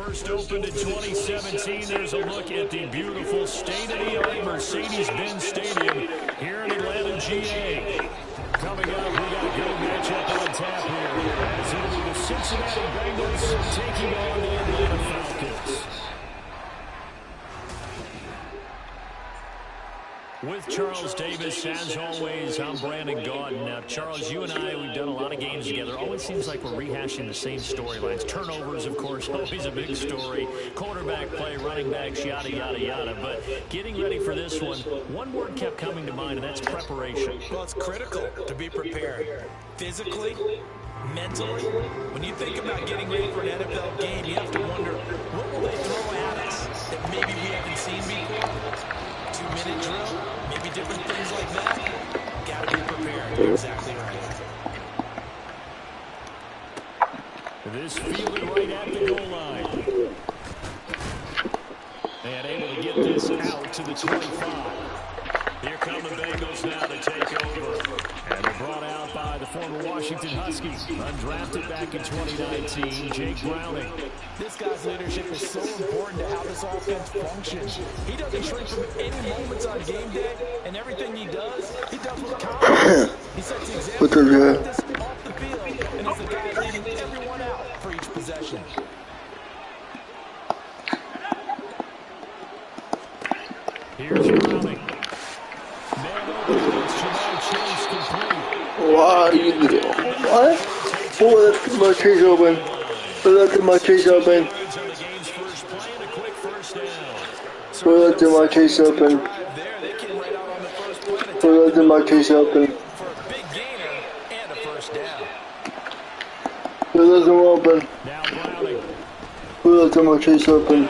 first opened in 2017. There's a look at the beautiful state-of-the-art Mercedes-Benz Stadium here in Atlanta, GA. Coming up, we got a great matchup on tap here, as it'll be the Cincinnati Bengals taking on the Atlanta Falcons. With Charles Davis, as always, I'm Brandon Gaudin. Now, Charles, you and I, we've done a lot of games together. Always seems like we're rehashing the same storylines. Turnovers, of course, always a big story. Quarterback play, running backs, yada, yada, yada. But getting ready for this one word kept coming to mind, and that's preparation. Well, it's critical to be prepared. Physically, mentally. When you think about getting ready for an NFL game, you have to wonder, what will they throw at us that maybe we haven't seen before? 2-minute drill, maybe different things like that. Got to be prepared. You're exactly right. This fielded right at the goal line. And able to get this out to the 25. Here come the Bengals now to take over. And they're brought out by the former Washington Huskies, undrafted back in 2019, Jake Browning. This guy's leadership is so important to how this offense functions. He doesn't shrink from any moments on game day, and everything he does with confidence. He sets the example off the field, and is the guy leading everyone out for each possession. Here's Browning. What are you doing? What? Oh, that's my chase open. That's my chase open. That's my chase open. That's my chase open. That's my open. That's my chase open.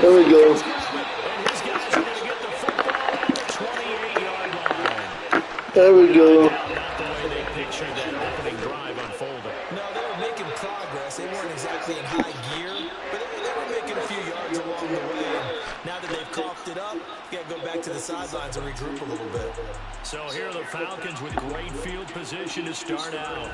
There we go. There we go. Not the way they pictured that opening drive unfolding. No, they were making progress. They weren't exactly in high gear, but they were making a few yards along the way. And now that they've coughed it up, you got to go back to the sidelines and regroup a little bit. So here are the Falcons with great field position to start out.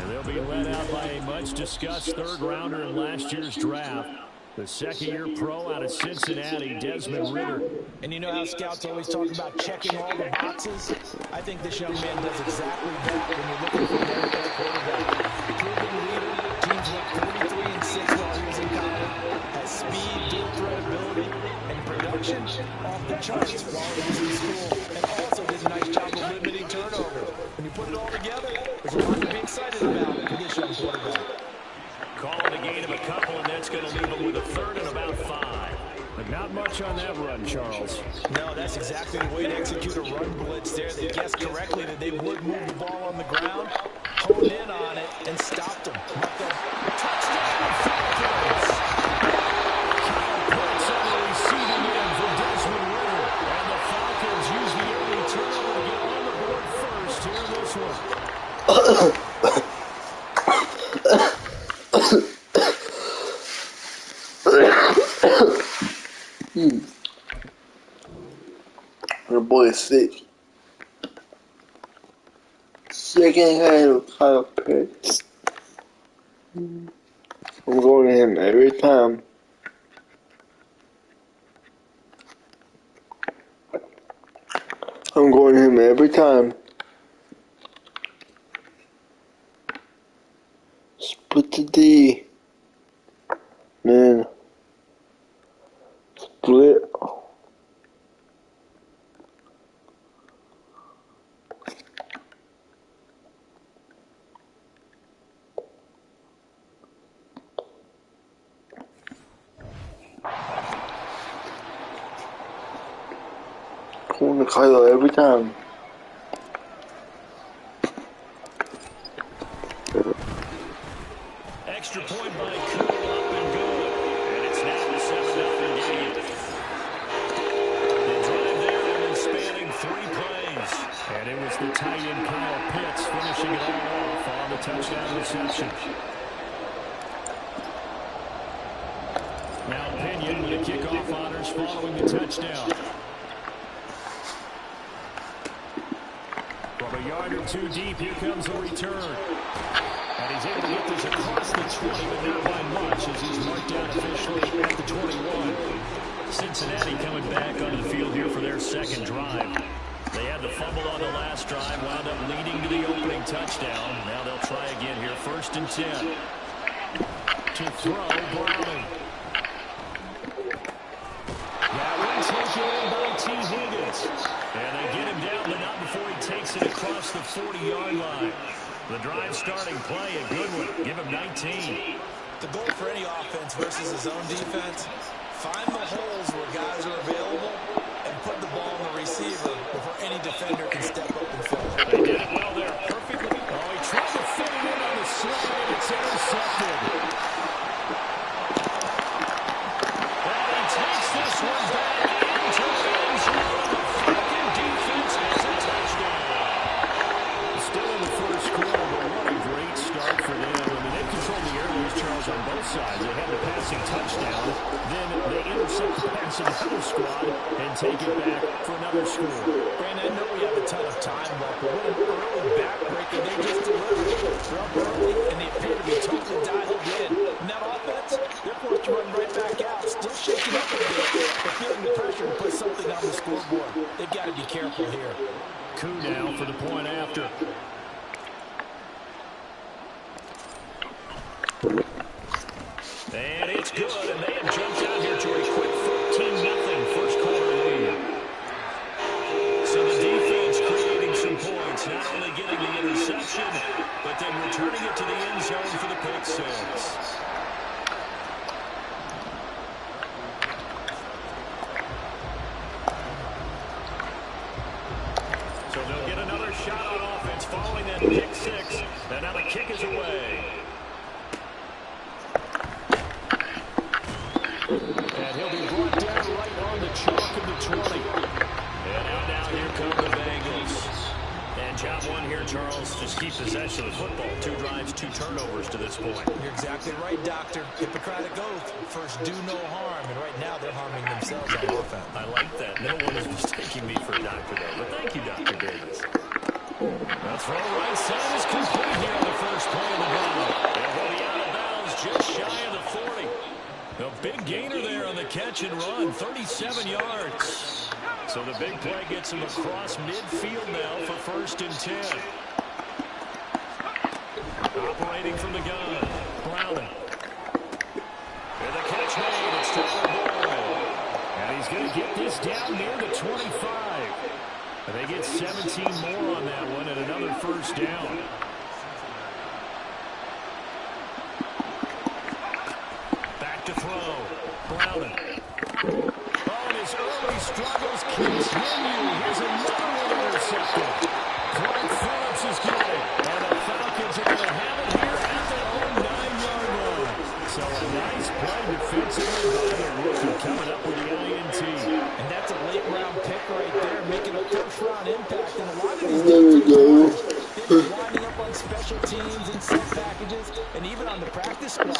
And they'll be led out by a much-discussed third-rounder in last year's draft. The second-year pro out of Cincinnati, Desmond Ridder. And you know how scouts always talk about checking all the boxes? I think this young man does exactly that when you're looking for an NFL quarterback. Proven leader, teams went 43-6 while he was in college. Has speed, dual threat ability, and production off the charts while he was in school. And also did a nice job of limiting turnovers. When you put it all together, there's a lot to be excited about for this young quarterback. Calling a gain of a couple, and that's going to leave him with a third and about 5. But not much on that run, Charles. No, that's exactly the way to execute a run blitz there. They guessed correctly that they would move the ball on the ground, honed in on it, and stopped them. Touchdown, Falcons! Kyle Pitts on the receiving end for Desmond Ridder. And the Falcons use the early turnover to get on the board first here in this one. My boy is sick. Second hand of Kyle Pitts. I'm going to him every time. I'm going to him every time. Split the D. Man. Split. Going to Kylo every time. Extra point by Cool, up and good. And it's now a 7-0 game. The drive there is spanning 3 plays. And it was the tight end Kyle Pitts finishing it all off on the touchdown reception. Now Pinion with the kickoff honors following the touchdown. From a yard or two deep, here comes the return. And he's able to get this across the 20, but not by much as he's marked down officially at the 21. Cincinnati coming back onto the field here for their second drive. They had the fumble on the last drive, wound up leading to the opening touchdown. Now they'll try again here, 1st and 10. To throw, Browning. That one taken in by T. Higgins. And they get him down, but not before he takes it across the 40-yard line. The drive starting play, a good one. Give him 19. The goal for any offense versus his own defense, find the holes where guys are available and put the ball on the receiver before any defender can step up and fill it. They did it well there, perfectly. Oh, he tried to fit it in on the slide, and it's intercepted. And he takes this one back into the end zone. The Falcon defense has a touchdown. Still in the first quarter, but what a great start for them. I mean, they controlled the airways, Charles, on both sides. They had the passing touchdown. Then they intercept the pass of the other squad and take it back for another score. Brandon, I know we have a ton of time left, but what an early backbreaker they just delivered. They're up early, and they appear to be totally dialed in. And that offense, they're forced to run right back out, still shaking up a bit, but feeling the pressure to put something on the scoreboard. They've got to be careful here. Coup now for the point after. And it's good, and they have jumped out here to a quick 14-0 first quarter lead. So the defense creating some points, not only getting the interception, but then returning it to the end zone for the pick six. So they'll get another shot on offense following that pick six, and now the kick is away. And he'll be brought down right on the chalk of the 20. And now here come the Bengals. And job one here, Charles, just keep possession of the football. 2 drives, 2 turnovers to this point. You're exactly right, Doctor. Hippocratic oath. First, do no harm. And right now, they're harming themselves on offense. I like that. No one is mistaking me for a doctor there. But thank you, Dr. Davis. The throw right side is complete here on the first play of the drive. And he'll be out of bounds just shy of the 40. A big gainer there on the catch and run, 37 yards. So the big play gets him across midfield now for 1st and 10. Operating from the gun, Browning. And the catch made, it's Tyler Boyd. And he's going to get this down near the 25. And they get 17 more on that one and another first down. To throw, Browning. Oh, and his early struggles continue. Here's another one intercepted. Clark Phillips is got it. And the Falcons are going to have it here at their own 9-yard line. So a nice play defensively by the rookie coming up with the INT. And that's a late-round pick right there, making a first-round impact. And a lot of these defenses are winding up on special teams and set packages and even on the practice squad.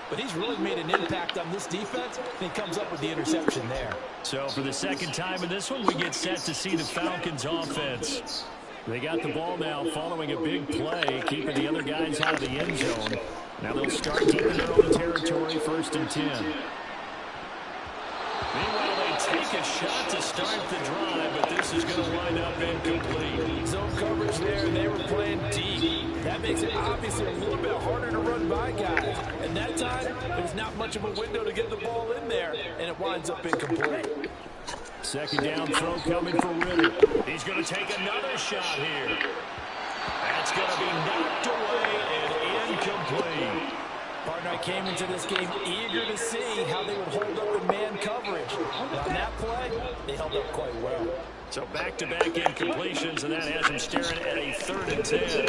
But he's really made an impact on this defense, and he comes up with the interception there. So for the second time in this one, we get set to see the Falcons offense. They got the ball now following a big play, keeping the other guys out of the end zone. Now they'll start deep in their own territory, 1st and 10. Meanwhile, they take a shot to start the drive, but this is going to wind up incomplete. Zone coverage there, they were playing deep. That makes it obviously a little bit harder to run by guys. And that time, there's not much of a window to get the ball in there, and it winds up incomplete. Second down throw coming for Ritter. He's going to take another shot here. That's going to be knocked away and incomplete. Partner, I came into this game eager to see how they would hold up in man coverage. On that play, they held up quite well. So back-to-back incompletions, and that has him staring at a 3rd and 10.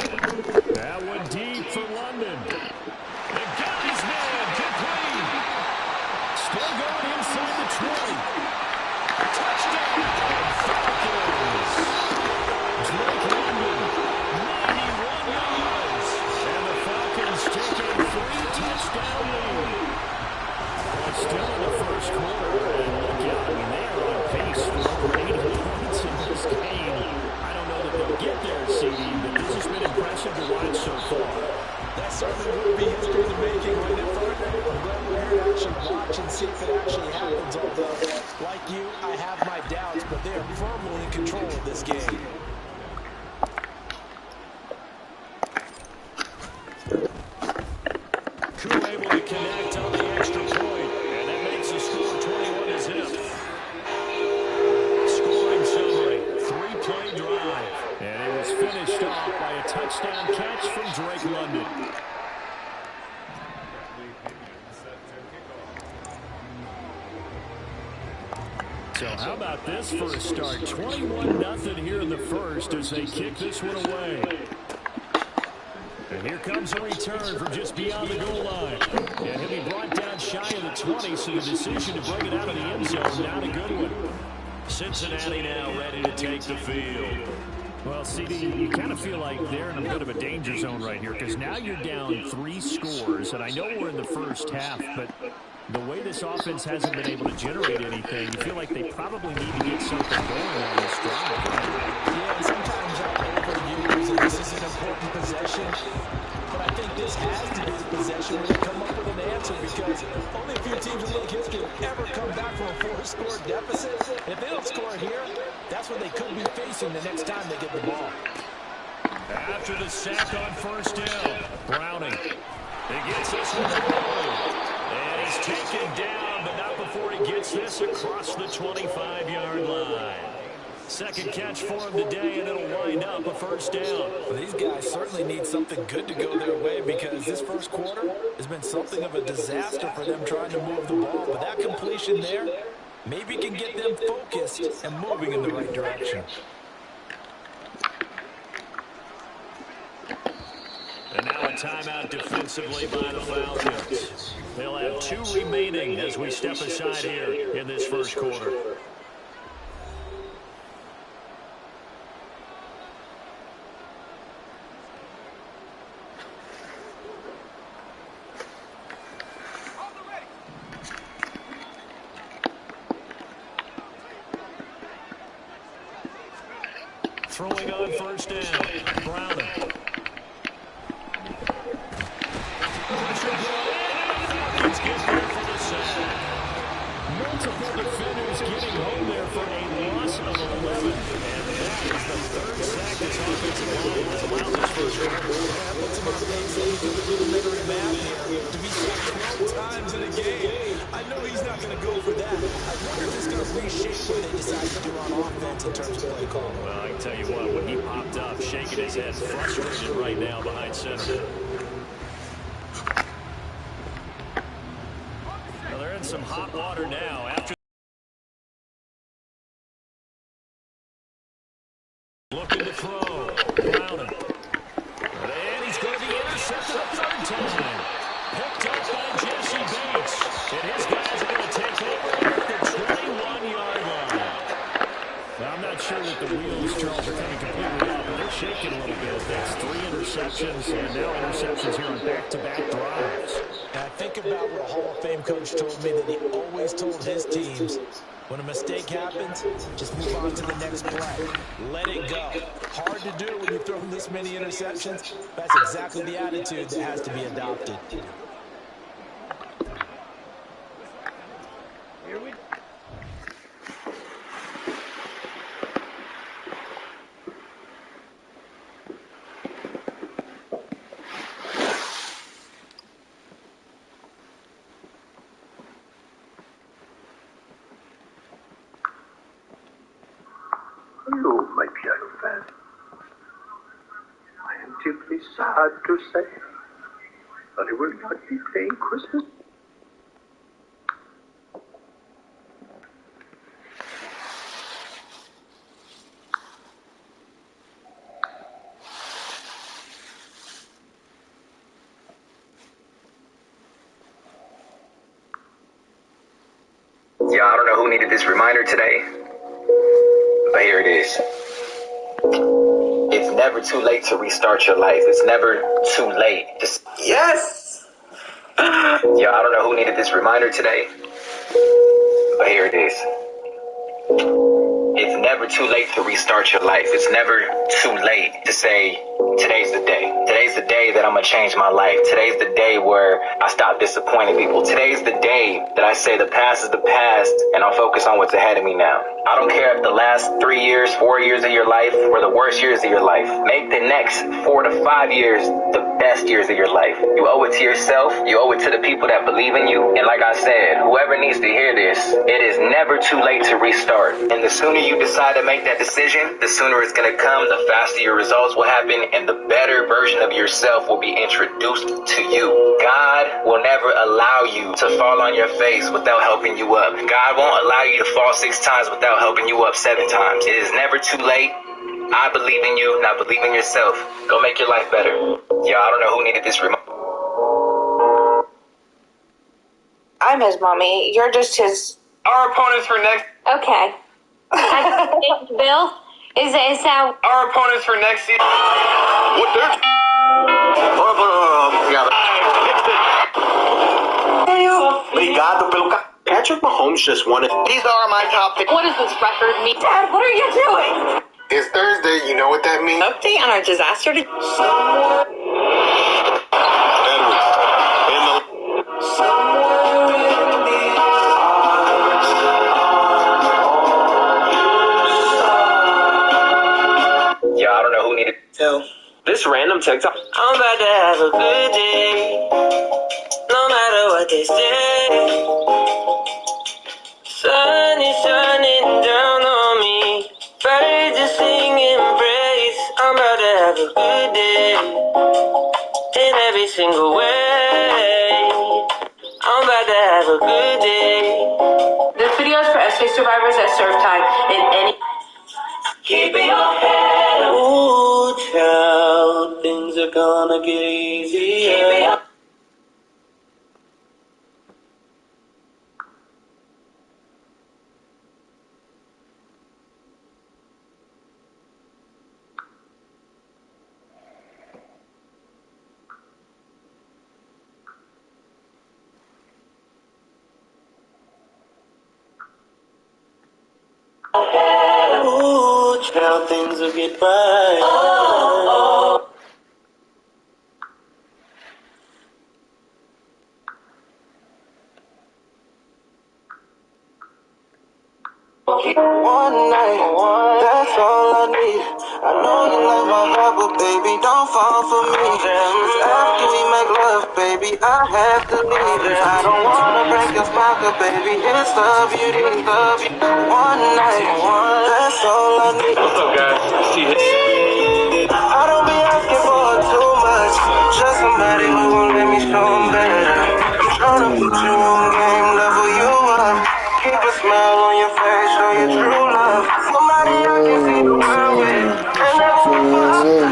That one deep for London. They got his man complete. Still going inside the 20. Touchdown, Falcons. Drake London, 91 yards. And the Falcons take a 3-touchdown lead. Well, still in the first quarter, and look out, I mean, they are on pace for over 80 points in this game. I don't know that they'll get there, CD, but this has been impressive to watch so far. That's certainly would be history in the making, wouldn't it, partner? I'm glad we're here to actually watch and see if it actually happens, although, like you, I have my doubts, but they are firmly in control of this game. Koo able to connect on the extra point, and that makes the score 21-0. Scoring summary, 3-play drive, and it was finished off by a touchdown catch from Drake London. So how about this for a start? 21-0 here in the first as they kick this one away. And here comes a return from just beyond the goal line. And he'll be brought down shy of the 20, so the decision to bring it out of the end zone, not a good one. Cincinnati now ready to take the field. Well, CD, you kind of feel like they're in a bit of a danger zone right here because now you're down 3 scores, and I know we're in the first half, but the way this offense hasn't been able to generate anything, you feel like they probably need to get something going on this drive, right? Yeah, sometimes I overuse, and this is an important possession, but I think this has to be the possession where they come up with an answer because only a few teams in league history have ever come back from a 4-score deficit. If they don't score here, that's what they could be facing the next time they get the ball. After the sack on first down, Browning. He gets this one through. And he's taken down, but not before he gets this across the 25-yard line. Second catch for him today, and it'll wind up a first down. Well, these guys certainly need something good to go their way because this first quarter has been something of a disaster for them trying to move the ball. But that completion there maybe can get them focused and moving in the right direction. And now a timeout defensively by the Falcons. They'll have 2 remaining as we step aside here in this first quarter. Throwing on first down, Browning. Multiple defenders getting home there for a loss of 11. And that is the 3rd sack this offensive line has allowed this first quarter. That puts him on pace to do the rudimentary math here. To be sacked 12 times in a game, I know he's not going to go for that. I wonder if it's going to reshape what they decide to do on offense in terms of play call. Well, I can tell you what, when he popped up, shaking his head, frustrated right now behind center. Well, they're in some hot water now after looking to throw. Browning. And he's going to be intercepted a 3rd time. Picked up by Jesse Bates. And his guys are going to take over at the 21-yard line. Now, I'm not sure that the wheels, Charles, are coming completely off, but they're shaking a little bit. That's 3 interceptions, and now interceptions here on back-to-back drives. Now, think about what a Hall of Fame coach told me that he always told his teams. When a mistake happens, just move on to the next play. Let it go. Hard to do when you throw this many interceptions. That's exactly the attitude that has to be adopted. Here we go. Hello, my piano fan. I am deeply sad to say that I will not be playing Christmas. Yeah, I don't know who needed this reminder today, but here it is. It's never too late to restart your life. It's never too late. Yes! Yeah, I don't know who needed this reminder today, but here it is. It's never too late to restart your life. It's never too late to say, today's the day. Today's the day that I'm going to change my life. Today's the day where I stop disappointing people. Today's the day that I say the past is the past and I'll focus on what's ahead of me now. I don't care if the last 3 years, 4 years of your life were the worst years of your life. Make the next 4 to 5 years the best years of your life. You owe it to yourself. You owe it to the people that believe in you. And like I said, whoever needs to hear this, it is never too late to restart. And the sooner you decide to make that decision, the sooner it's going to come, the faster your results will happen, and the better version of yourself will be introduced to you. God will never allow you to fall on your face without helping you up. God won't allow you to fall 6 times without helping you up 7 times. It is never too late. I believe in you, and I believe in yourself. Go make your life better. Yo, I don't know who needed this remote. I'm his mommy. You're just his... Our opponents for next... Okay. Bill, is that... Our opponents for next season... What the... Obrigado pelo... Patrick Mahomes just won it. These are my top picks. What does this record mean? Dad, what are you doing? It's Thursday, you know what that means? Update on our disaster... Yeah, I don't know who needed to. This random TikTok. I'm about to have a good day, no matter what they say. Sun is shining down on me, birds are singing praise. I'm about to have a good day, in every single way. I'm about to have a good day. This video is for SA survivors that serve time in any... Keep your head up. Ooh, child, things are gonna get easier. Ooh, child, things will get right. Oh. One night, that's all I need. I know you like my heart, but baby, don't fall for me. 'Cause after we make love, baby, I have to leave. I don't wanna break your spine, 'cause baby, it's the beauty. One night, that's all I need. What's up, guys? I don't be asking for too much, just somebody who won't let me show 'em better. I'm tryna put you on game, level you up, keep a smile on your face, show you true love. Somebody I can see the world with, and never fall.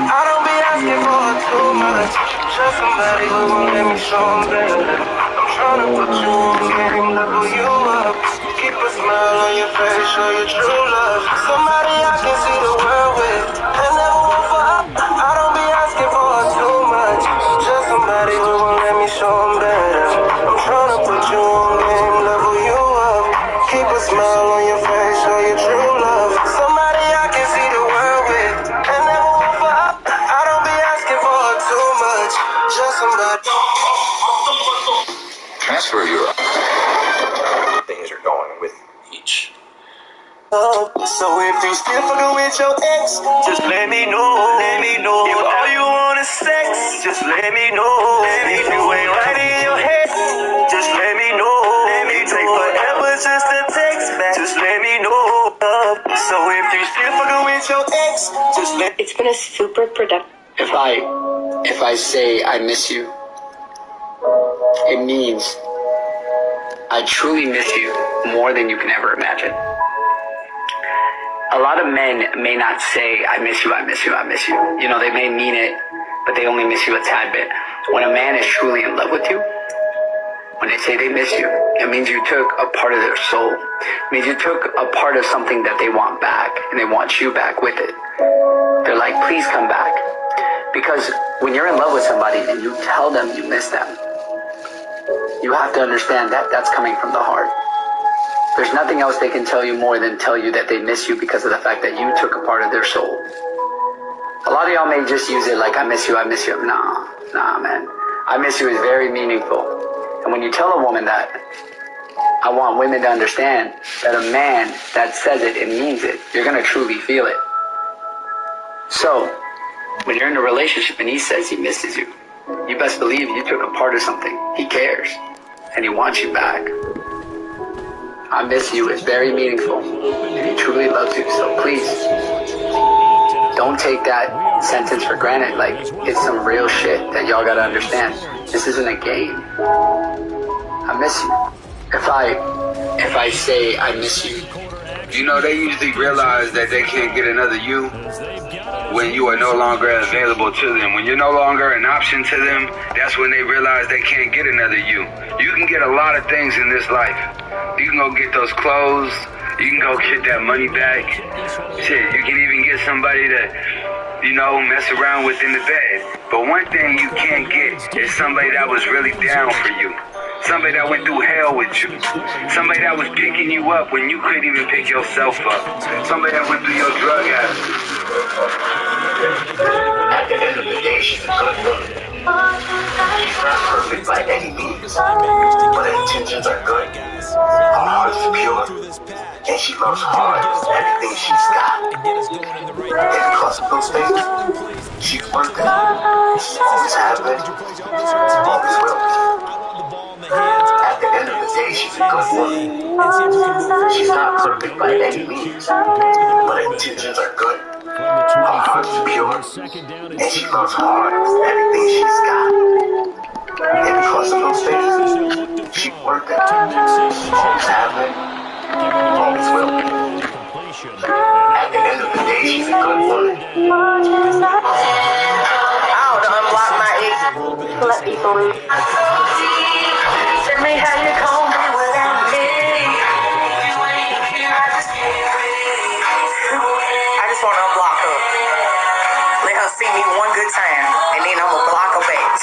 I don't be asking for too much, just somebody who won't let me show 'em better. I'm tryna put you on game, level you up, keep a smile on your face, show you true love. Somebody I can see the world with, and never won't fall. I don't be asking for too much, just somebody who won't let me show 'em better. I'm tryna put you on game, level you up, keep a smile on your face, show you true love. Somebody I can see the world with, and never won't fall. I don't be asking for too much, just somebody. Transfer your... Things are going with each. So if you still fucking with your ex, just let me know. If all you want is sex, just let me know. If you ain't right in your head, just let me know. It take forever just to text back, just let me know. So if you still fucking with your ex, just let. It's been a super productive... If I say I miss you, it means I truly miss you more than you can ever imagine. A lot of men may not say, I miss you, I miss you, I miss you. You know, they may mean it, but they only miss you a tad bit. When a man is truly in love with you, when they say they miss you, it means you took a part of their soul. It means you took a part of something that they want back, and they want you back with it. They're like, please come back. Because when you're in love with somebody and you tell them you miss them, you have to understand that that's coming from the heart. There's nothing else they can tell you more than tell you that they miss you because of the fact that you took a part of their soul. A lot of y'all may just use it like, I miss you, I miss you. Nah, man. I miss you is very meaningful. And when you tell a woman that, I want women to understand that a man that says it, it means it. You're going to truly feel it. So, when you're in a relationship and he says he misses you, you best believe you took a part of something. He cares. And he wants you back. I miss you is very meaningful. And he truly loves you. So please, don't take that sentence for granted. Like, it's some real shit that y'all gotta understand. This isn't a game. I miss you. If I say I miss you, you know, they usually realize that they can't get another you when you are no longer available to them. When you're no longer an option to them, that's when they realize they can't get another you. You can get a lot of things in this life. You can go get those clothes. You can go get that money back. Shit, you can even get somebody to, you know, mess around with in the bed. But one thing you can't get is somebody that was really down for you. Somebody that went through hell with you. Somebody that was picking you up when you couldn't even pick yourself up. Somebody that went through your drug habit. At the end of the day, she's a good woman. She's not perfect by any means, but her intentions are good. Her heart is pure, and she loves hard everything she's got. And because of those things, she's worth it. Always has been, always will be. At the end of the day, she's a good woman. She's not perfect by any means, but her intentions are good. Her heart is pure, and she loves hard everything she's got. And because of those things, she's worth it. Always has been, always will be. At the end of the day, she's a good woman. How to unblock my ex? Let people leave. Tell me how you gon' be without me. I just want to unblock her. Let her see me one good time, and then I'm gonna block her back.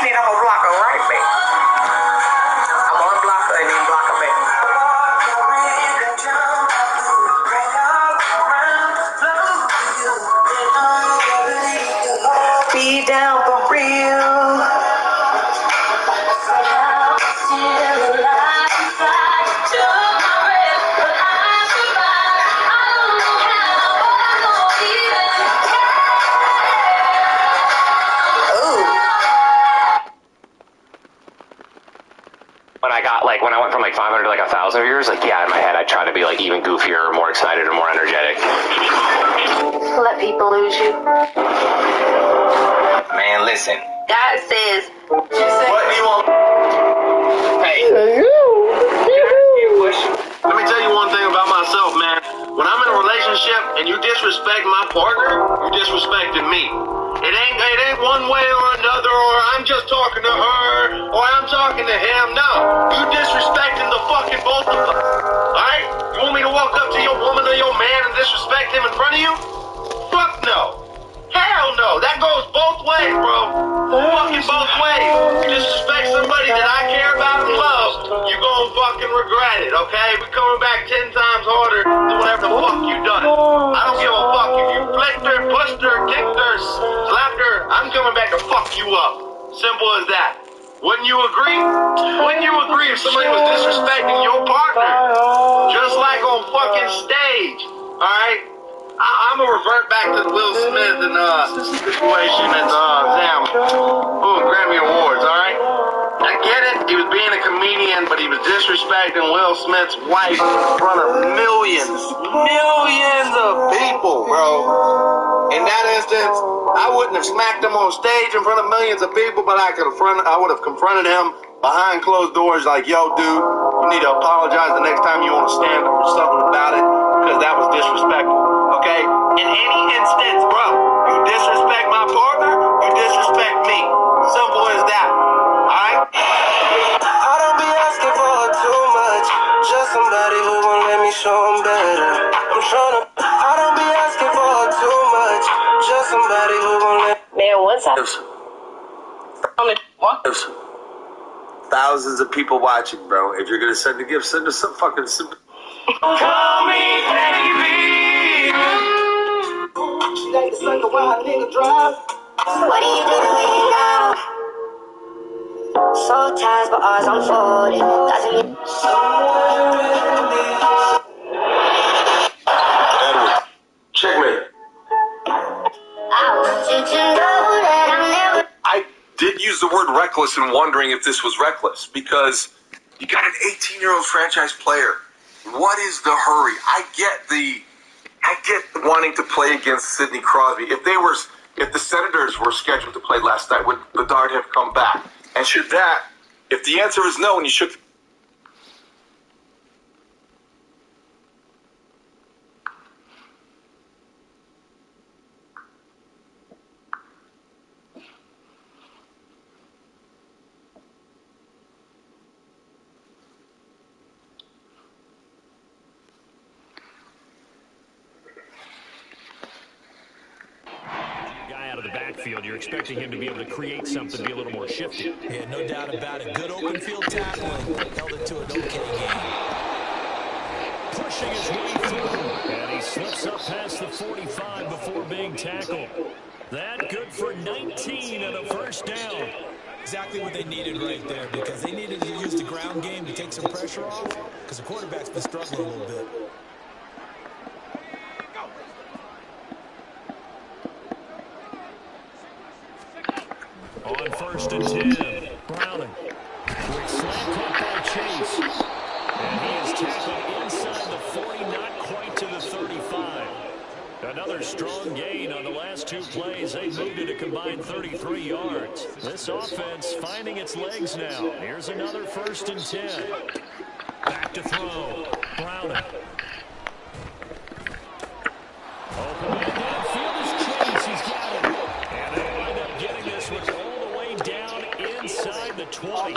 Then I'm gonna block her right back. I'm gonna unblock her and then block her back. Be down for real. When I went from 500 to 1,000 viewers, yeah, in my head I'd try to be even goofier, or more excited, or more energetic. Let people lose you. Man, listen. God says, What do you want? Hey. Let me tell you one thing about myself, man. When I'm in a relationship and you disrespect my partner, you disrespecting me. It ain't one way or another, or I'm just talking to her, or I'm talking to him. No, you disrespecting the fucking both of us. Alright? You want me to walk up to your woman or your man and disrespect him in front of you? Fuck no. Hell no. That goes both ways, bro. Fucking both ways. You disrespect somebody that I care about and love, you gonna fucking regret it, okay? We're coming back 10 times harder than whatever the fuck you done. I don't give a fuck if you flicked her, pushed her, kicked her, slapped her. I'm coming back to fuck you up. Simple as that. Wouldn't you agree? Wouldn't you agree if somebody was disrespecting your partner? Just like on fucking stage, alright? I'm gonna revert back to the Will Smith and situation and Grammy Awards, alright? I get it, he was being a comedian, but he was disrespecting Will Smith's wife in front of millions of people, bro. In that instance, I wouldn't have smacked him on stage in front of millions of people, but I would have confronted him behind closed doors like, yo, dude, you need to apologize the next time you want to stand up or something about it, because that was disrespectful, okay? In any instance, bro, you disrespect my partner, you disrespect me. Simple as that, alright? I don't be asking for too much, just somebody who gon' let me show 'em better. I'm tryna. I don't be asking for too much, just somebody who gon' let. Man, what's up? thousands of people watching, bro. If you're gonna send a gift, send us some fucking simple. Call me baby. She like the sucker while a nigga drive. What do you do now? So ties, but ours unfolding. Doesn't mean Edward, checkmate. I want you to know that I'm never. I did use the word reckless in wondering if this was reckless because you got an 18-year-old franchise player. What is the hurry? I get wanting to play against Sidney Crosby. If the Senators were scheduled to play last night, would Bedard have come back? And should that, if the answer is no, and you should. Guy out of the backfield, you're expecting him to be able to create something, be a little more shifty. Yeah, no doubt about it. Good open field tackling. Held it to an okay game. Pushing his way through, and he slips up past the 45 before being tackled. That good for 19 and a first down. Exactly what they needed right there, because they needed to use the ground game to take some pressure off, because the quarterback's been struggling a little bit. On first and 10, Browning. Quick slant cut by Chase. And he is tackled inside the 40, not quite to the 35. Another strong gain on the last two plays. They moved it a combined 33 yards. This offense finding its legs now. Here's another first and 10. Back to throw. Browning. Open man downfield is Chase. He's got it. And they wind up getting this one all the way down inside the 20.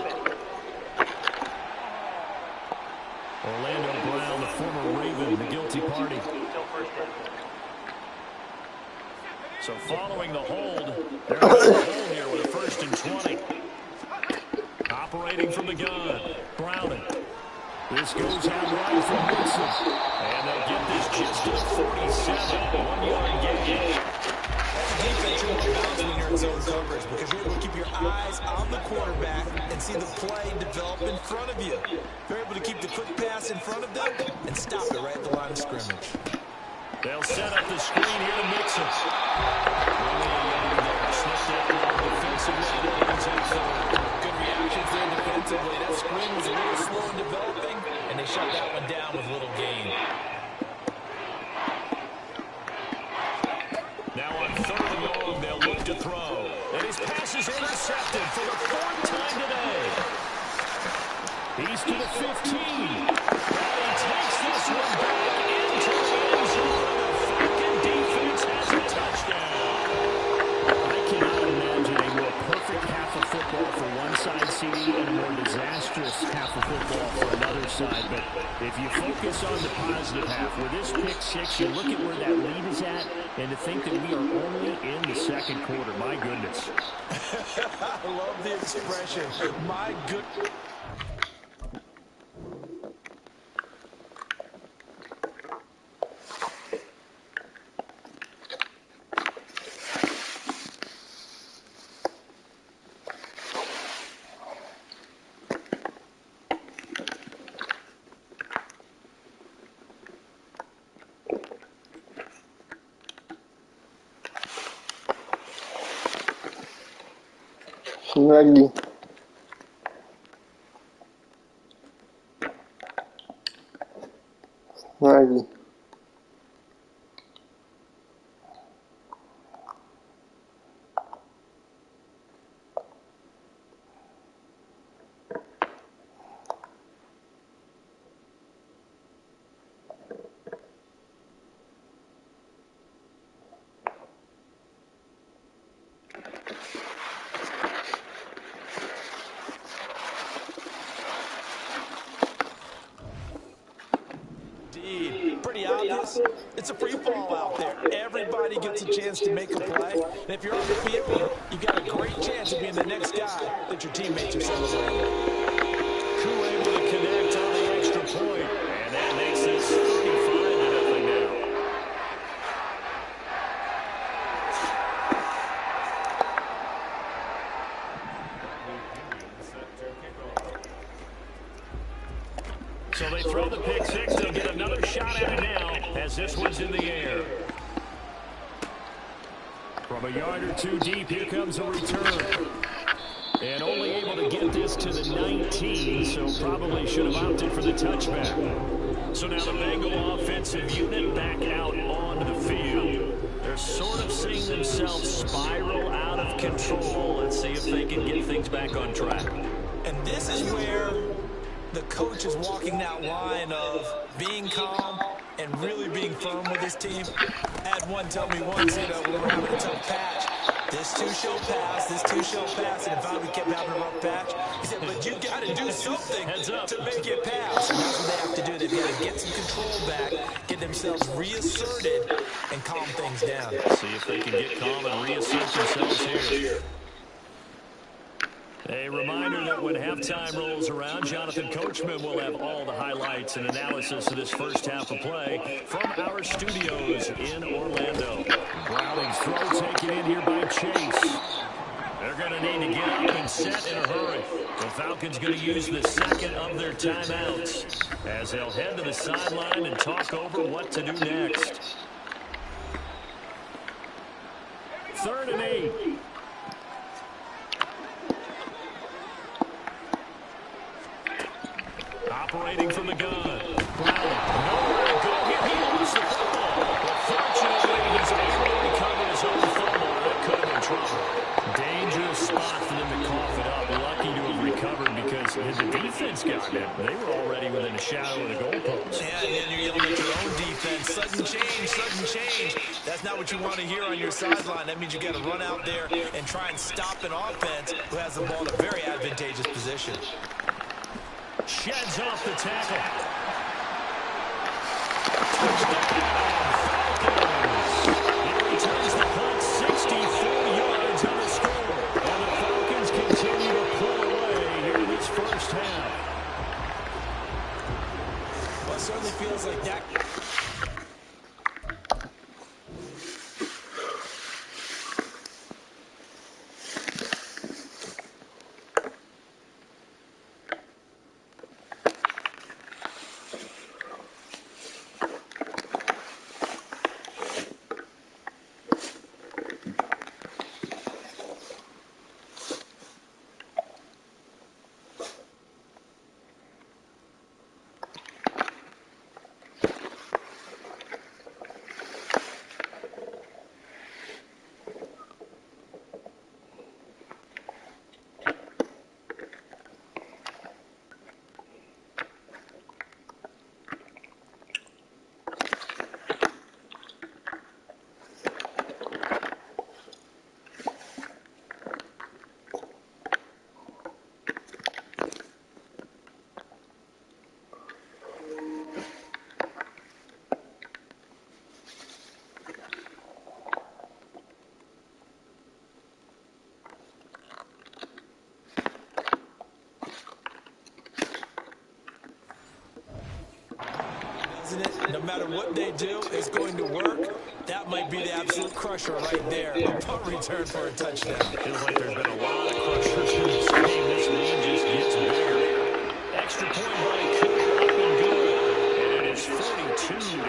Orlando Brown, the former Raven, the guilty party. So following the hold, they're in the hole here with a first and 20. Operating from the gun, Browning. This goes out right from Woodson. And they'll get this just to the 47. 1 yard gain. Defense, you want to bounce when you're in zone coverage, because you're able to keep your eyes on the quarterback and see the play develop in front of you. You're able to keep the quick pass in front of them and stop it right at the line of scrimmage. They'll set up the screen here to Mixon. Sniffed that long defensively. Good reactions there defensively. That screen was a little slow in developing, and they shut that one down with little gain. Now on third and long, they'll look to throw. And his pass is intercepted for the fourth time today. He's to the 15. And he takes this one back into the end zone. The Falcon defense has a touchdown. I cannot imagine a more perfect half of football for one side, CD, and a more disastrous half of football for another side. But if you focus on the positive half, with this pick six, you look at where that lead is at, and to think that we are only in the second quarter. My goodness. I love the expression. My goodness. Snuggie. Snuggie. Pretty obvious. It's a free fall out there. Everybody gets a chance to make a play. And if you're on the field, you've got a great chance of being the next guy that your teammates are celebrating. So they throw the pick six. They'll get another shot at it now as this one's in the air. From a yard or two deep, here comes a return. And only able to get this to the 19, so probably should have opted for the touchback. So now the Bengal offensive unit back out on the field. They're sort of seeing themselves spiral out of control. Let's see if they can get things back on track. And this is where the coach is walking that line of being calm and really being firm with his team. I had one tell me once, when we're having a tough patch, this too shall pass, this too shall pass, and if we kept having a rough patch, he said, but you got to do something to make it pass. And that's what they have to do. They've got to get some control back, get themselves reasserted, and calm things down. See if they can get calm and reassert themselves here. A reminder that when halftime rolls around, Jonathan Coachman will have all the highlights and analysis of this first half of play from our studios in Orlando. Browning's throw taken in here by Chase. They're going to need to get up and set in a hurry. The Falcons going to use the second of their timeouts as they'll head to the sideline and talk over what to do next. 3rd and 8. Operating from the gun. Browning. Nowhere to go here. He lost the football. But fortunately, he's able to recover his own football. That could have been trouble. Dangerous spot for them to cough it up. Lucky to have recovered because had the defense gotten it, they were already within a shadow of the goalpost. Yeah, and then you're yelling at your own defense. Sudden change, sudden change. That's not what you want to hear on your sideline. That means you got to run out there and try and stop an offense who has the ball in a very advantageous position. Sheds off the tackle. Touchdown, Falcons. He returns the punt 64 yards on the score. And the Falcons continue to pull away here in this first half. Well, it certainly feels like that. No matter what they do, it's going to work. That might be the absolute crusher right there. A punt return for a touchdown. Feels like there's been a lot of crushers in this game. This lead just gets bigger. Extra point by Cooper up and good. And it's 42-0.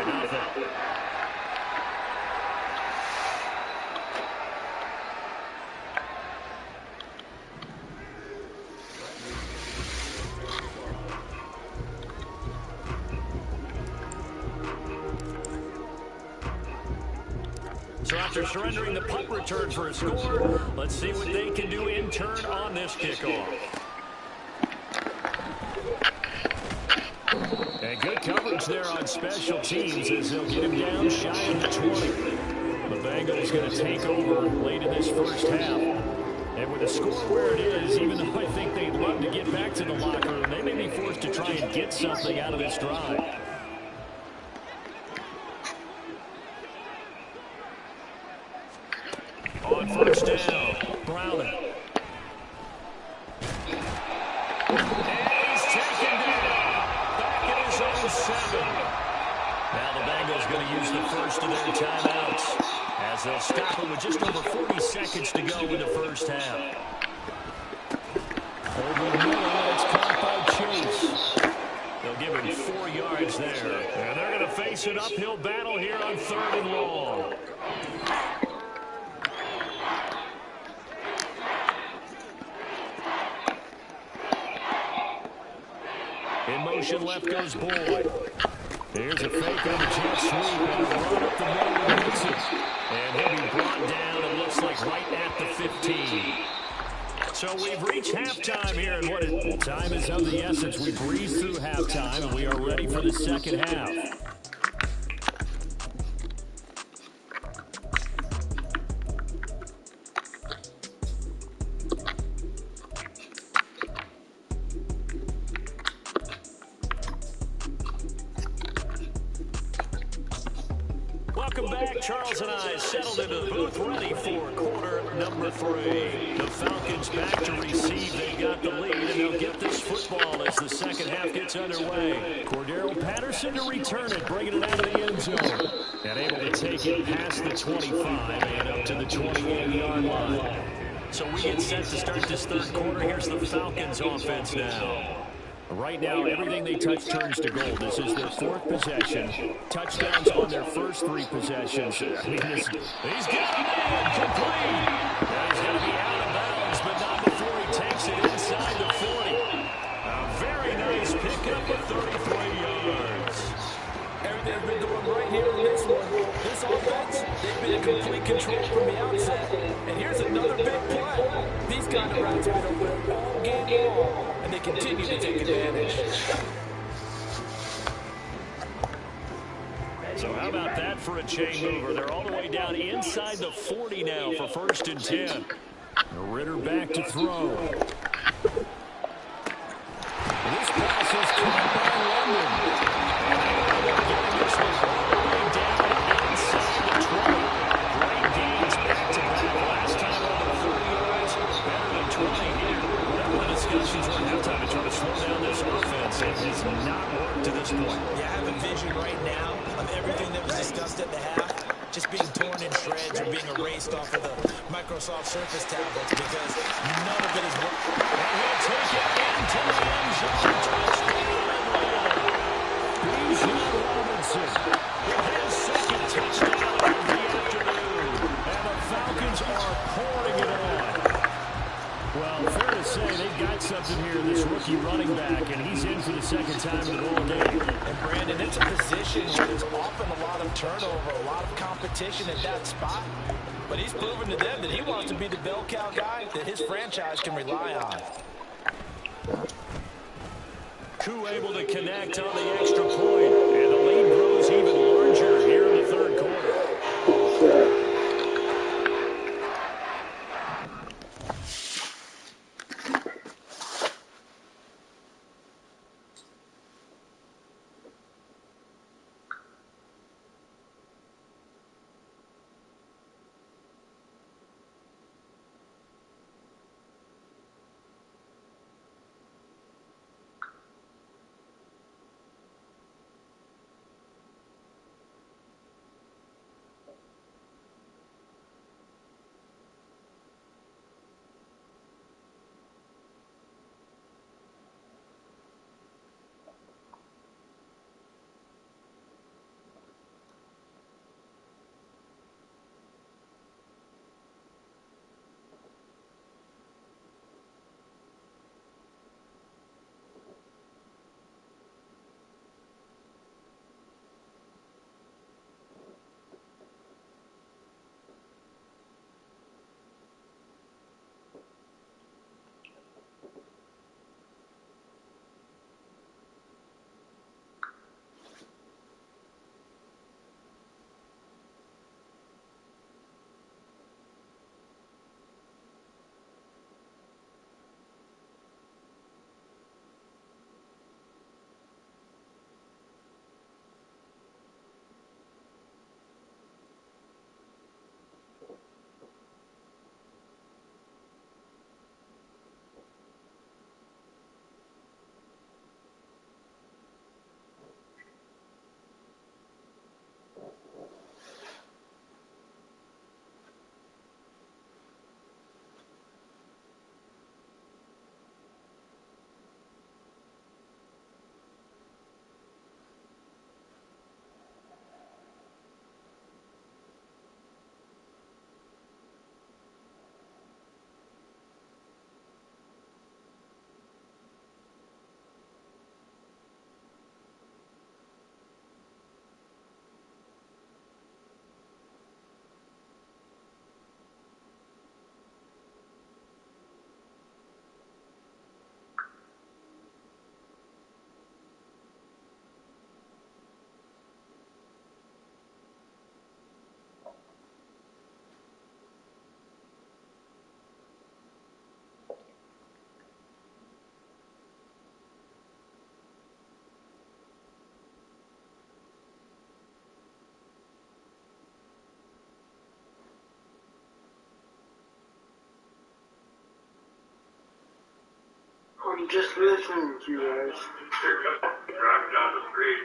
So after surrendering the punt return for a score, let's see what they can do in turn on this kickoff. And good coverage there on special teams as they'll get him down shy of the 20. The Bengals going to take over late in this first half. And with the score where it is, even though I think they'd love to get back to the locker room, they may be forced to try and get something out of this drive. On first down, Browning. And he's taken down. Back at his own 7. Now the Bengals going to use the first of their timeouts as they'll stop him with just over 40 seconds to go in the first half. Over the middle, it's caught by Chase. They'll give him face an uphill battle here on 3rd and long. In motion, left goes Boyd. Here's a fake on the jet sweep and a run up the middle of Wilson. And he'll be brought down, it looks like, right at the 15. So we've reached halftime here, and time is of the essence. We breeze through halftime, and we are ready for the second half. Welcome back. Charles and I settled into the booth, ready for quarter number 3. The Falcons back to receive. They got the lead, and they'll get this football as the second half gets underway. Cordero Patterson to return it, bringing it out of the end zone. And able to take it past the 25 and up to the 28-yard line. So we get set to start this third quarter. Here's the Falcons offense now. Right now, everything they touch turns to gold. This is their 4th possession. Touchdowns on their first 3 possessions. I mean, he's got a man complete. Now he's going to be out of bounds, but not before he takes it inside the 40. A very nice pickup of 33 yards. Everything they've been doing right here in this one. This offense, they've been in complete control from the outset. And here's another big play. These kind of routes have been open all game long. And they continue to take advantage. So how about that for a chain mover? They're all the way down inside the 40 now for 1st and 10. Ritter back to throw. This pass is caught by London. Getting this one all the way down inside the 20. Great gains back to back. Last time over 30 yards. Better than 20 here. The discussions at halftime to try to slow down this offense. It has not worked to this point. Yeah, I have a vision right now of everything that was discussed at the half just being torn in shreds or being erased off of the Microsoft Surface tablets because none of it is working. And he'll take it into the end zone. Bijan Robinson with his 2nd touchdown of the afternoon. And the Falcons are pouring it on. Well, fair to say they've got something here, this rookie running back, and he's in for the 2nd time in the ball game. And Brandon, it's a position where there's often a lot of turnover, a lot of competition at that spot. But he's proven to them that he wants to be the bell cow guy that his franchise can rely on. Koo able to connect on the extra point, and the lead grows even larger here in the 3rd quarter. I'm just listening to you guys. Driving down the street.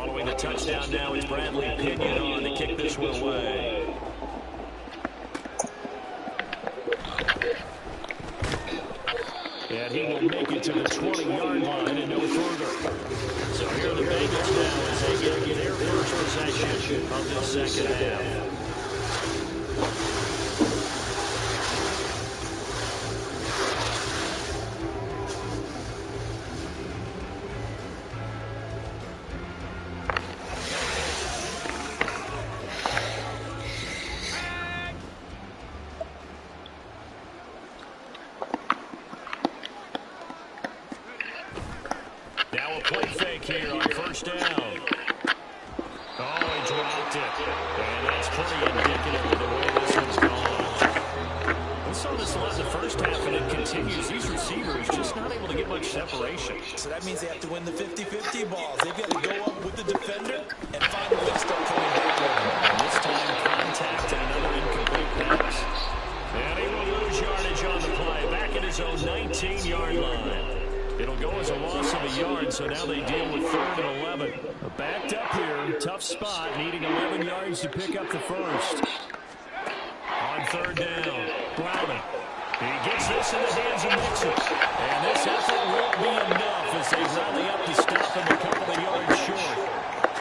Following the touchdown now is Bradley Pinion on to kick this one away. And he will make it to the 20-yard line and no further. So here are the Bengals now as they get their first possession of this second half. Now a play fake here on first down. Oh, he dropped it. And that's pretty indicative of the way this one's gone. We saw this a lot in the first half, and it continues. These receivers just not able to get much separation. So that means they have to win the 50-50 balls. They've got to go up with the defender and find a way to start coming back with him. And this time, contact and another incomplete pass. And he will lose yardage on the play. Back at his own 19-yard line. It'll go as a loss of a yard, so now they deal with 3rd and 11. Backed up here, tough spot, needing 11 yards to pick up the first. On 3rd down, Browning. He gets this in the hands of Mixon. And this effort won't be enough as they rally up to stop him a couple of yards short.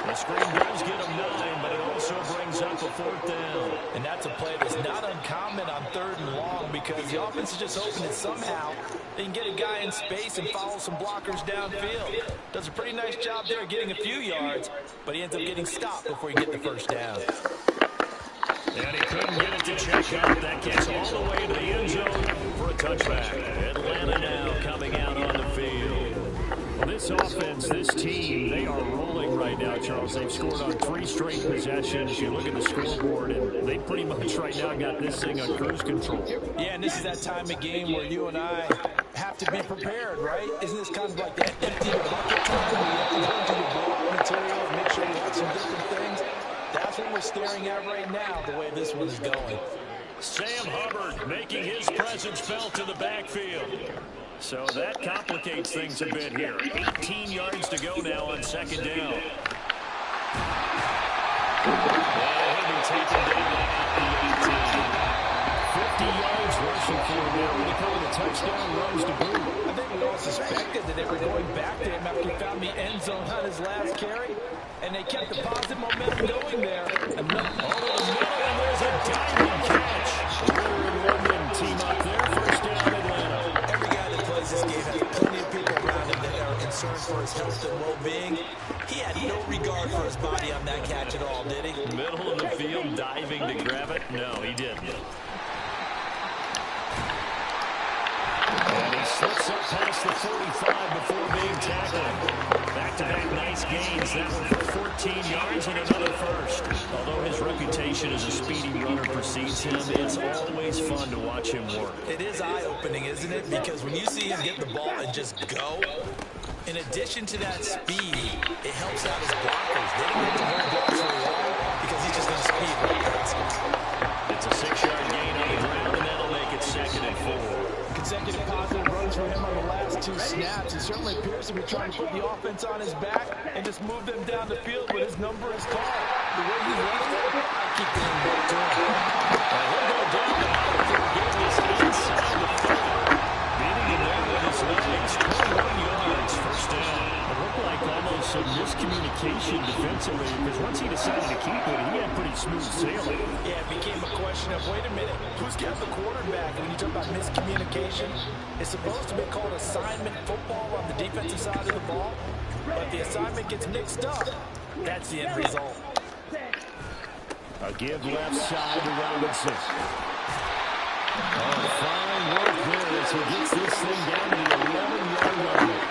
The screen does get him 9, but it also brings up a 4th down. And that's a play that's not uncommon on 3rd and long because the offense is just hoping that somehow they can get a guy in space and follow some blockers downfield. Does a pretty nice job there getting a few yards, but he ends up getting stopped before he gets the first down. And he couldn't get it to check out. That gets all the way to the end zone for a touchback. Atlanta now coming out on the field. Well, this offense, this team, they are rolling right now, Charles. They've scored on 3 straight possessions. You look at the scoreboard, and they pretty much right now got this thing on cruise control. Yeah, and this is that time of game where you and I have to be prepared, right? Isn't this kind of like that empty bucket time where you have to go into your blowout material and make sure you have some different things? That's what we're staring at right now, the way this one is going. Sam Hubbard making his presence felt in the backfield. So that complicates things a bit here. 18 yards to go now on 2nd down. He'll be taken down at the 18. 50 yards rushing for him now. They call it a touchdown runs to boot. I think we all suspected that they were going back to him after he found the end zone on his last carry. And they kept the positive momentum going there. Over the middle, and there's a diving catch. Warren and London team up there. First down, Atlanta. Every guy that plays this game has plenty of people around him that are concerned for his health and well-being. He had no regard for his body on that catch at all, did he? Middle of the field, diving to grab it. No, he didn't. And he slips up past the 45 before being tackled. Back-to-back nice gains. That one for 14 yards and another first. Although his reputation as a speedy runner precedes him, it's always fun to watch him work. It is eye-opening, isn't it? Because when you see him get the ball and just go, in addition to that speed, it helps out his blockers. They don't have to hold blocks very long because he's just going to speed right past them. It's a 6-yard gain on the ground, and that'll make it 2nd and 4. Consecutive positive runs for him on the last 2 snaps. He certainly appears to be trying to put the offense on his back and just move them down the field when his number is called. The way he runs it, I keep getting back to him. He'll go down the field, getting this inside the 30. Beating him there with his legs. 21 yards, first down. It looked like almost some miscommunication defensively because once he decided to keep it, he had pretty smooth sailing. Yeah, it became a question of, wait a minute, who's got the quarterback? When you talk about miscommunication, it's supposed to be called assignment football on the defensive side of the ball, but the assignment gets mixed up. That's the end result. A give left side to Robinson. Oh, fine work there as he gets this thing down to the 11-yard line.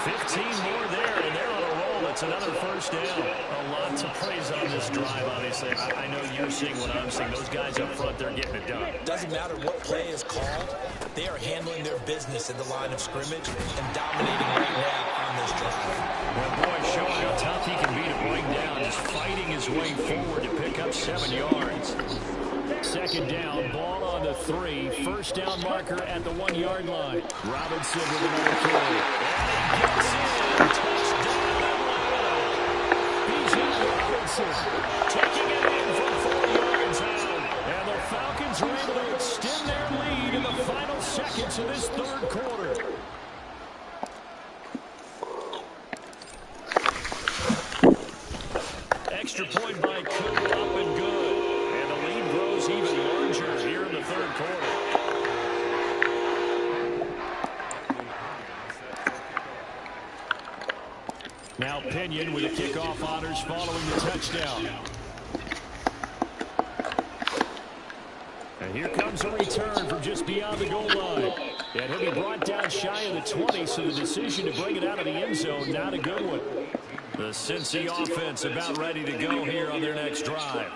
15 more there, and they're on a roll. It's another first down. A lot to praise on this drive, obviously. I know you're seeing what I'm seeing. Those guys up front, they're getting it done. Doesn't matter what play is called. They are handling their business in the line of scrimmage and dominating right now on this drive. Well, boy, showing how tough he can be to bring down. Just fighting his way forward to pick up 7 yards. 2nd down, ball on the 3. First down marker at the 1-yard line. Robinson with another carry. And he gets in. Touchdown, Atlanta. Robinson taking it in from 4 yards out. And the Falcons are able to extend their lead in the final seconds of this third quarter. Extra point by Cook, up and good. And the lead grows even larger here in the third quarter. Now Pinion with the kickoff honors following the touchdown. And here comes a return from just beyond the goal line. And he'll be brought down shy of the 20, so the decision to bring it out of the end zone, not a good one. The Cincy offense about ready to go here on their next drive.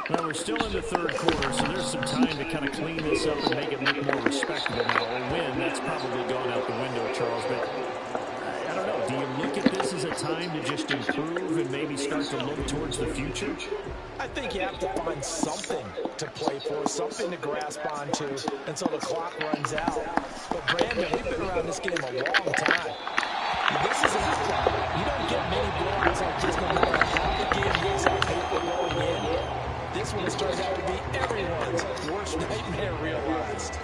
Now, we're still in the third quarter, so there's some time to kind of clean this up and make it look more respectable. Now, a win, that's probably gone out the window, Charles, but I don't know. Do you look at this as a time to just improve and maybe start to look towards the future? I think you have to find something to play for, something to grasp onto until the clock runs out. But, Brandon, we've been around this game a long time. This is an outlier. You don't get many blowouts like this no matter how the game goes on paper going in. This one has turned out to be everyone's worst nightmare realized.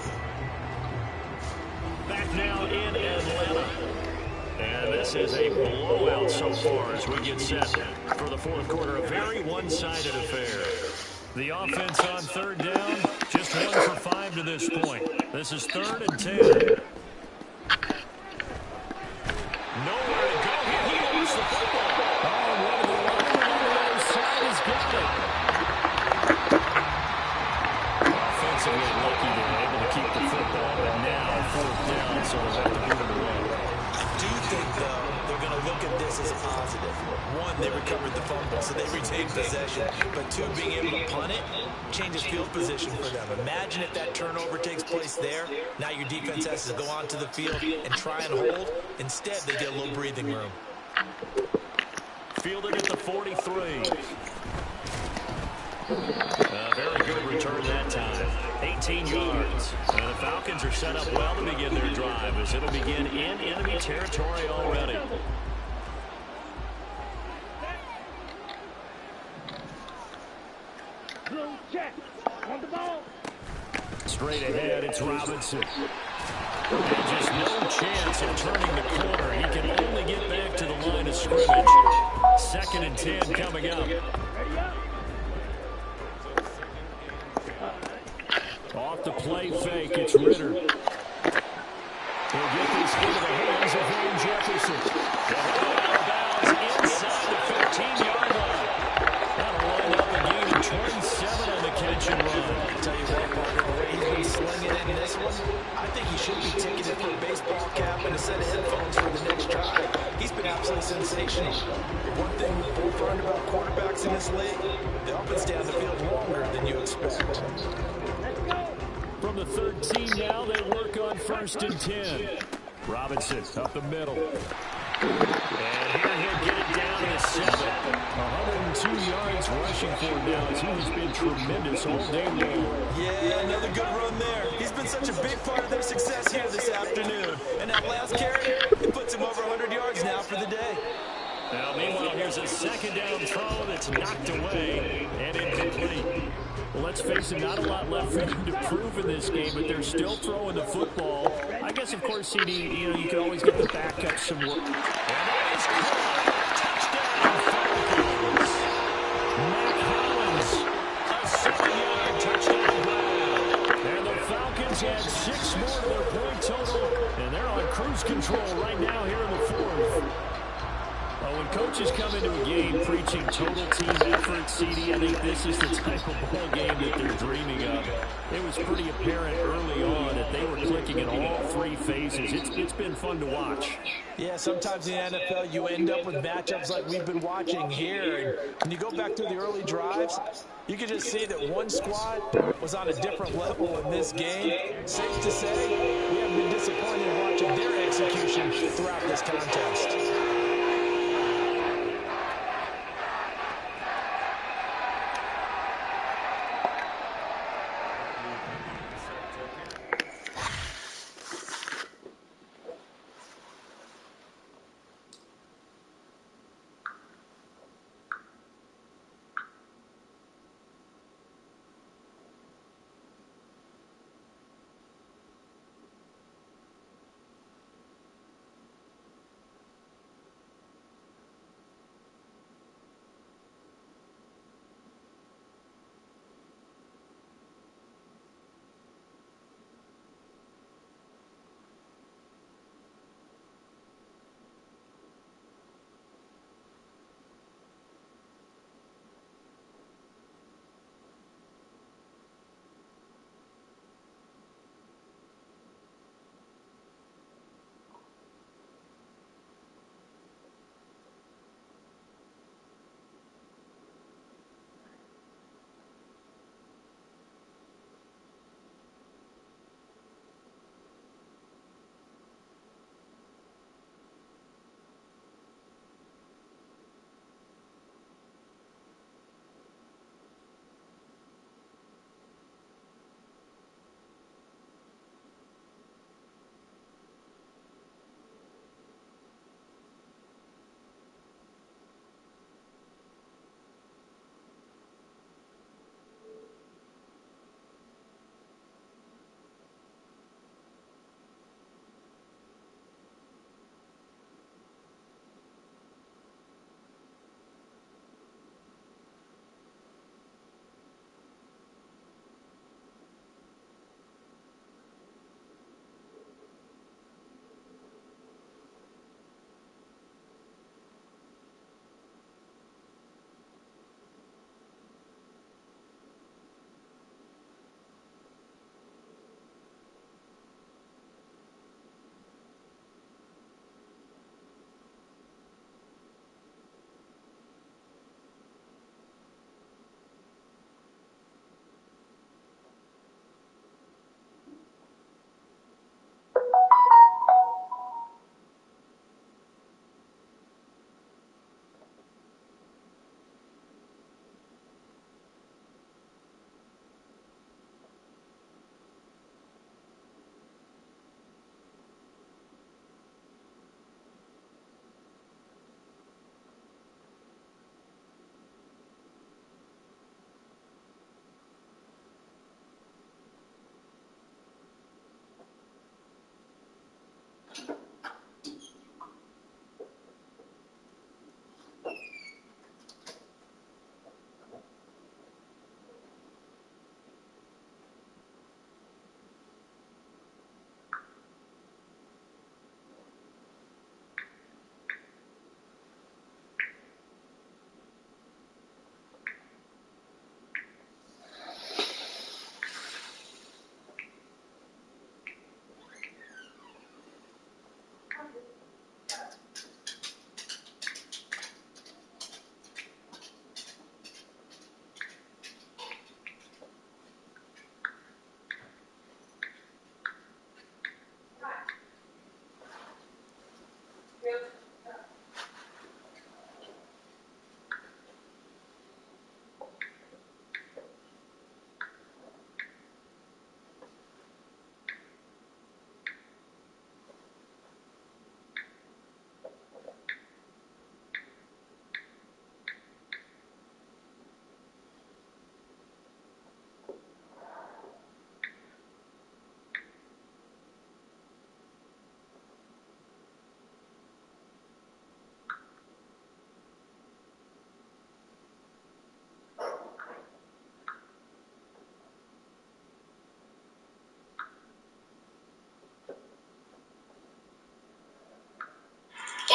Back now in Atlanta. And this is a blowout so far as we get set for the fourth quarter. A very one-sided affair. The offense on third down, just 1 for 5 to this point. This is 3rd and 10. Nowhere to go here. He holds the football. Oh, one of the linemen on the other side has got it. Offensively lucky they're able to keep the football, but now 4th down, so they'll have to boot it away. Do you think, though, they're going to look at this as a positive? 1, they recovered the fumble, so they retained possession. But 2, being able to punt it changes field position for them. Imagine if that turnover takes place there. Now your defense has to go onto the field and try and hold. Instead, they get a little breathing room. Fielded at the 43. Very good return that time. 18 yards. And the Falcons are set up well to begin their drive as it'll begin in enemy territory already. Check. On the ball. Straight ahead, it's Robinson. And just no chance of turning the corner. He can only get back to the line of scrimmage. 2nd and 10 coming up. Off the play fake, it's Ritter. He'll get this into the hands of Van Jefferson. Inside the 15-yard line. That'll line up a gain of 27 on the catch and run. I'll tell you what, Parker, the way he's been slinging it in this one, I think he should be ticketed for a baseball cap and a set of headphones for the next drive. He's been absolutely sensational. One thing we've learned about quarterbacks in this league, they often stay on the field longer than you expect. From the 13 now, they work on 1st and 10. Robinson up the middle. And here he'll get it down to 7. 102 yards rushing for him now as he's been tremendous all day long. Yeah, another good run there. He's been such a big part of their success here this afternoon. And that last carry, it puts him over 100 yards now for the day. Now, meanwhile, here's a 2nd down throw that's knocked away and incomplete. Well, let's face it, not a lot left for them to prove in this game, but they're still throwing the football. I guess, of course, CD, you can always get the backup some work. And that is caught. Touchdown, Falcons. Mac Hollins, a 7-yard touchdown grab. And the Falcons add 6 more to their point total, and they're on cruise control right now here in the 4th. When coaches come into a game preaching total team effort, CD, I think this is the type of ball game that they're dreaming of. It was pretty apparent early on that they were clicking in all 3 phases. It's been fun to watch. Yeah, sometimes in the NFL you end up with matchups like we've been watching here. And when you go back to the early drives, you can just see that one squad was on a different level in this game. Safe to say, we haven't been disappointed in watching their execution throughout this contest.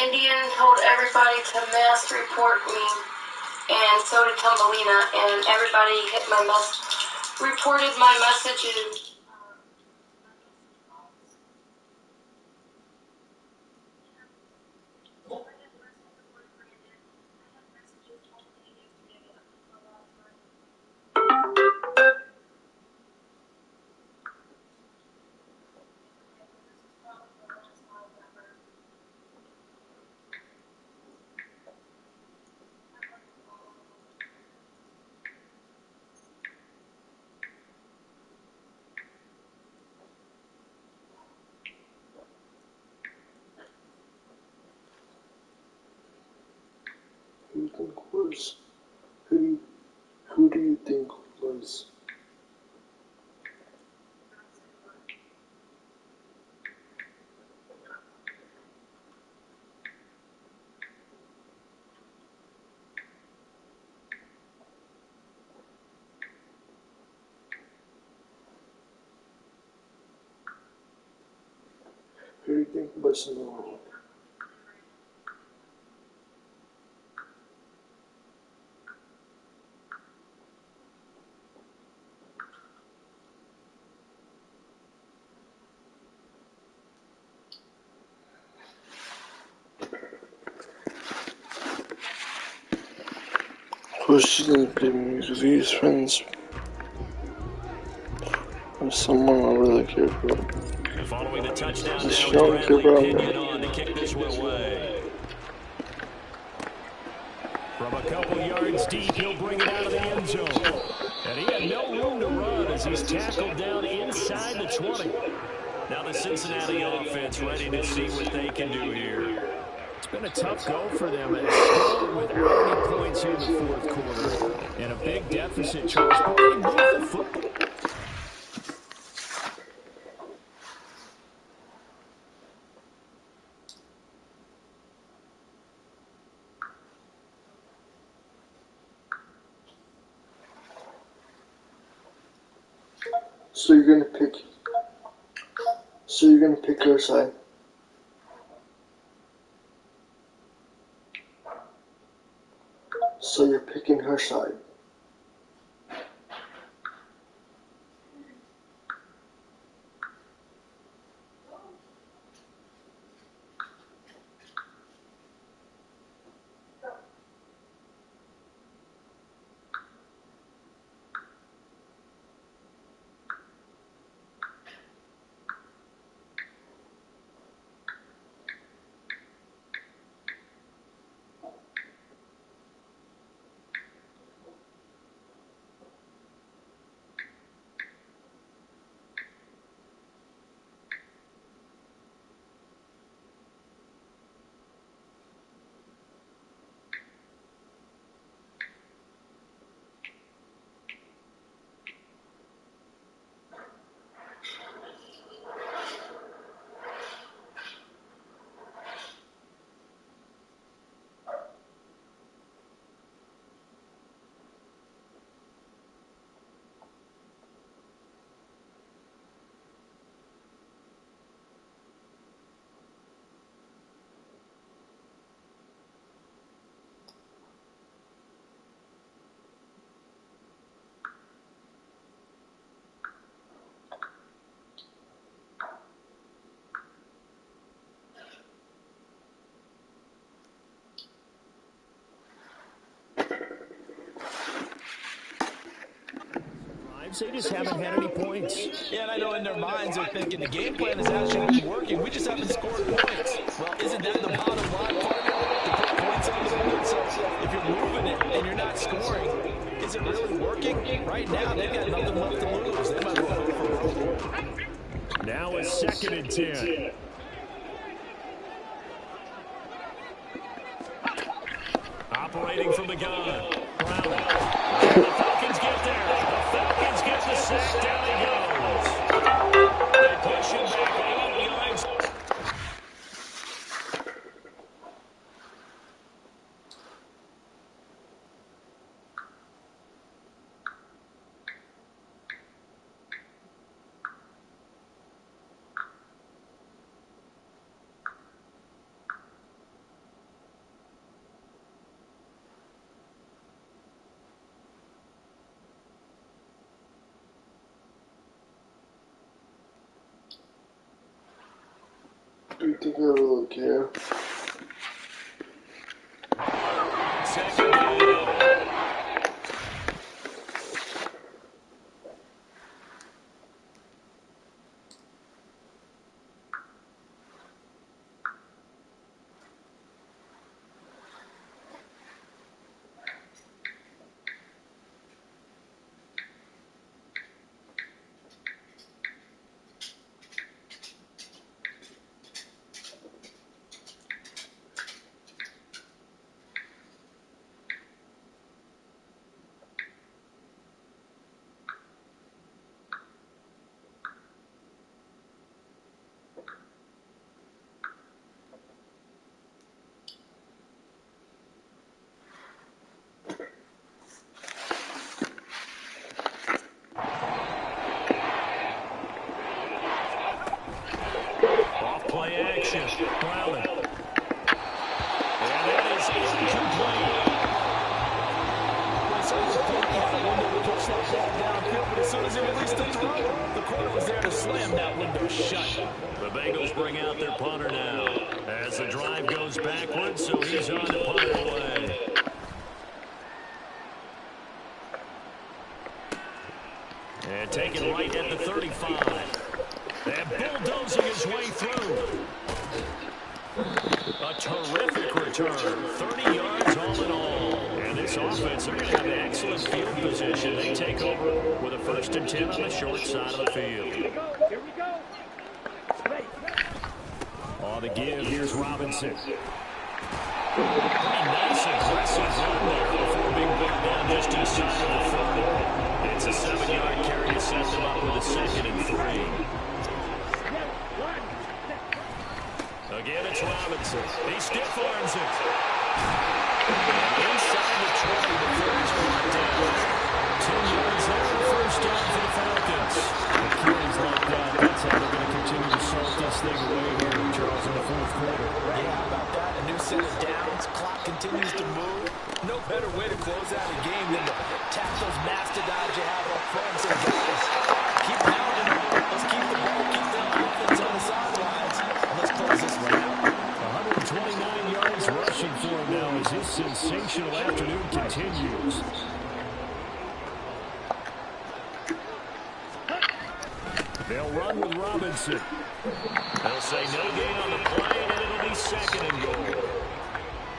Indian told everybody to mass report me, and so did Tumbelina, and everybody hit my reported my messages. Who do you think was? Who do you think was normal? Well, she didn't pick me because he's friends with someone I really care about. Following the touchdown, now She it's don't care Bradley about Pinion me. on to kick this one away. From a couple yards deep, he'll bring it out of the end zone. And he had no room to run as he's tackled down inside the 20. Now the Cincinnati offense ready to see what they can do here. It's been a tough go for them, and still without any points here in the fourth quarter. And a big deficit, Charles, but they move the football. So you're gonna pick her side. So you're picking her side. They just haven't had any points. Yeah, and I know in their minds they're thinking the game plan has actually been working. We just haven't scored points. Well, isn't that the bottom line, partner? To put points on the board. So if you're moving it and you're not scoring, is it really working? Right now, they've got nothing left to lose. They might as well go for it. Now it's 2nd and 10. Operating from the gun. Brown. The Falcons get there. The Falcons get the sack. Down he goes. They push him back 8 yards. You think I really care? Second down. Play action. Browning. And that is incomplete. Push that ball downfield, but as soon as he released the throw, the corner was there to slam that window shut. The Bengals bring out their punter now as the drive goes backwards, so he's on to punt it away. And taken right at the 35. And bulldozing his way through. A terrific return. 30 yards all in all. And this offense, they're going to have an excellent field position. They take over with a 1st and 10 on the short side of the field. Here we go. On the give, here's Robinson. Pretty nice, aggressive run there before being brought down just inside of the 30. It's a 7-yard carry to set them up with a 2nd and 3. Again, it's Robinson. He stiff arms it. Inside the 20 before he's brought down. 2 yards there, the 1st down for the Falcons. With carries like that, that's how they're going to continue to salt this thing away here, Charles, in the 4th quarter. Yeah, how about that? A new set of downs. Clock continues to move. No better way to close out a game than to tap those mastodons you have up front. So, guys, keep pounding them. Let's keep the ball, keep the offense on the sidelines. Let's close this one out. 129 yards rushing for him now as his sensational afternoon continues. They'll run with Robinson. They'll say no gain on the play, and it'll be 2nd and goal.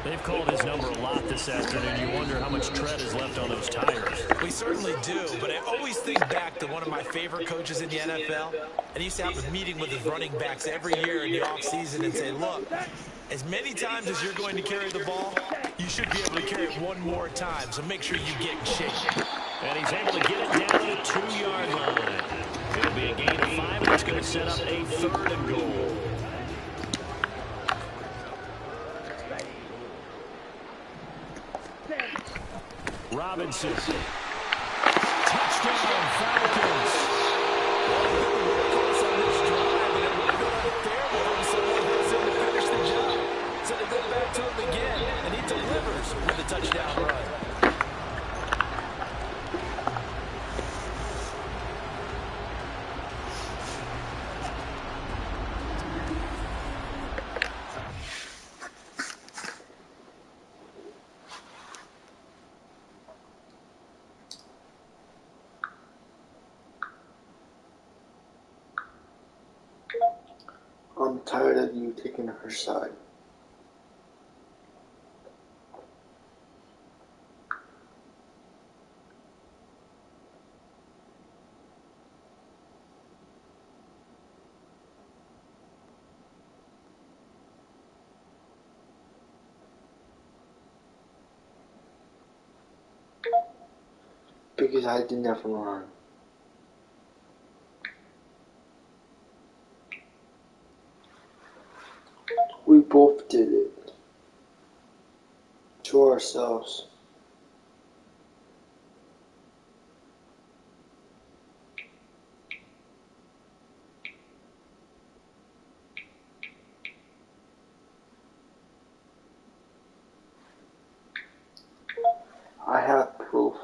They've called his number a lot this afternoon. You wonder how much tread is left on those tires. We certainly do, but I always think back to one of my favorite coaches in the NFL, and he used to have a meeting with his running backs every year in the offseason and say, look, as many times as you're going to carry the ball, you should be able to carry it one more time, so make sure you get in shape. And he's able to get it down to the 2-yard line. It'll be a gain of 5, and it's going to set up a 3rd and goal. Robinson. Touchdown, Falcons. So they go back to him again, and he delivers with a touchdown run. I'm tired of you taking her side. Because I did never run. We both did it. To ourselves. I have proof.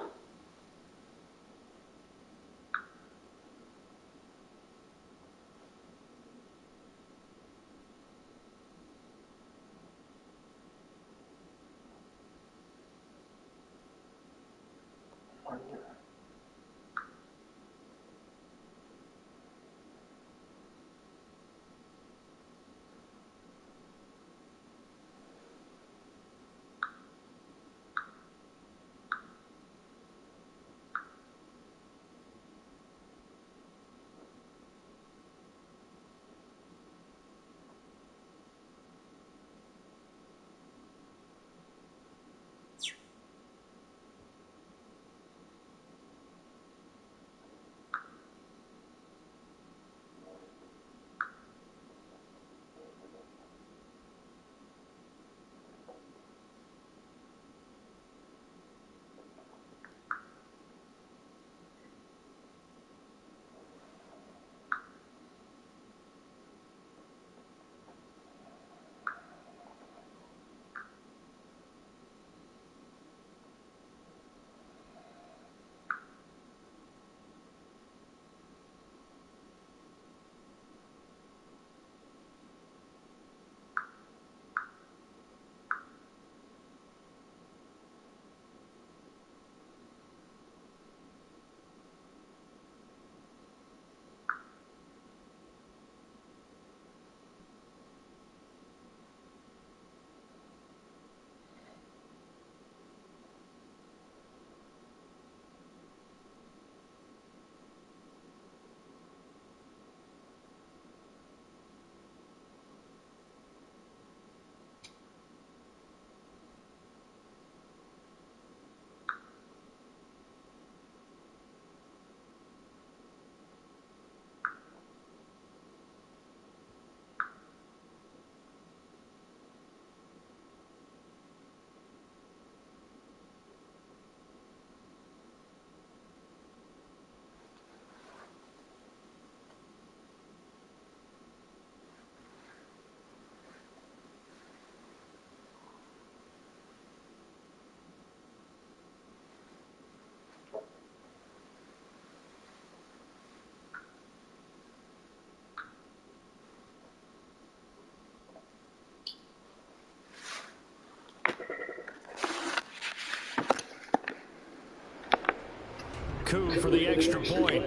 coup for the extra point.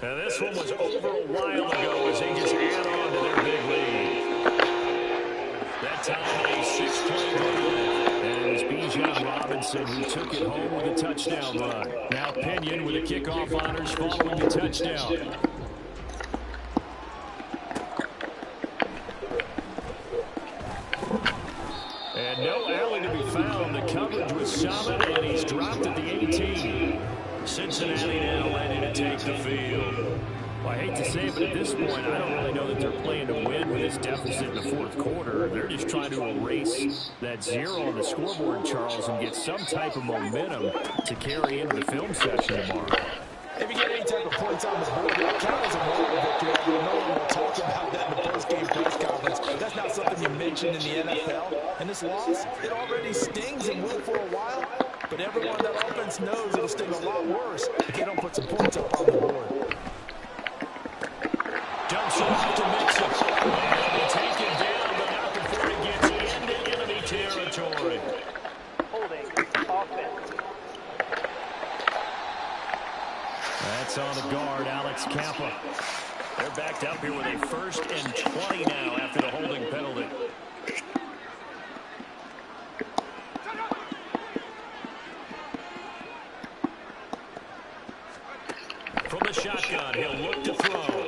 Now this one was over a while ago as they just add on to their big lead. That time a 6-play lead. And it was Bijan Robinson who took it home with a touchdown run. Now Pinion with the kickoff honors following the touchdown. And no alley to be found. The coverage was solid, and he's dropped at the 18. Cincinnati now ready to take the field. Well, I hate to say it, but at this point, I don't really know that they're playing to win with this deficit in the fourth quarter. They're just trying to erase that 0 on the scoreboard, Charles, and get some type of momentum to carry into the film session tomorrow. If you get any type of points on the board, that counts as a moral victory. No one will talk about that in the post-game press conference. That's not something you mentioned in the NFL. And this loss, it already stings and will for a while. But everyone that offense knows it'll sting a lot worse if they don't put some points up on the board. Dumps it off to Mixon. And they take it down, but not before it gets into enemy territory. Holding offense. That's on the guard, Alex Kappa. They're backed up here with a 1st and 20 now after the holding penalty. From the shotgun, he'll look to throw.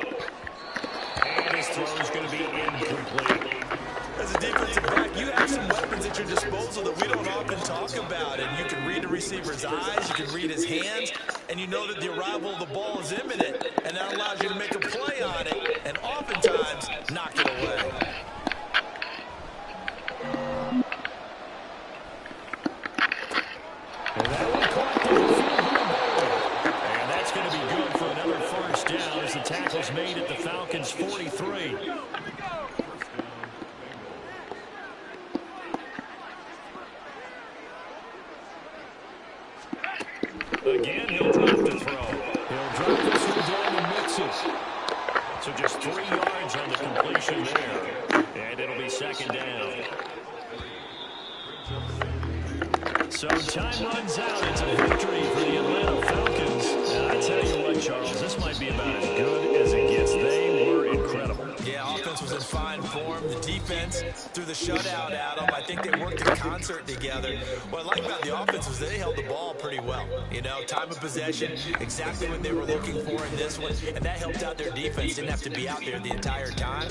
And his throw is going to be incomplete. As a defensive back, you have some weapons at your disposal that we don't often talk about. And you can read the receiver's eyes, you can read his hands, and you know that the arrival of the ball is imminent. And that allows you to make a play on it, and oftentimes knock it away. And that one caught the field. And that's going to be good for another 1st down as the tackle's made at the Falcons' 43. Again, he'll drop the throw. He'll drop this one down to Mixon. So just 3 yards on the completion there. And it'll be 2nd down. So time runs out. It's a victory for the Atlanta Falcons. And I tell you what, Charles, this might be about as good as it gets. They were incredible. Yeah, offense was in fine form. The defense threw the shutout at them. I think they worked in concert together. What I like about the offense was they held the ball pretty well. You know, time of possession, exactly what they were looking for in this one. And that helped out their defense. Didn't have to be out there the entire time.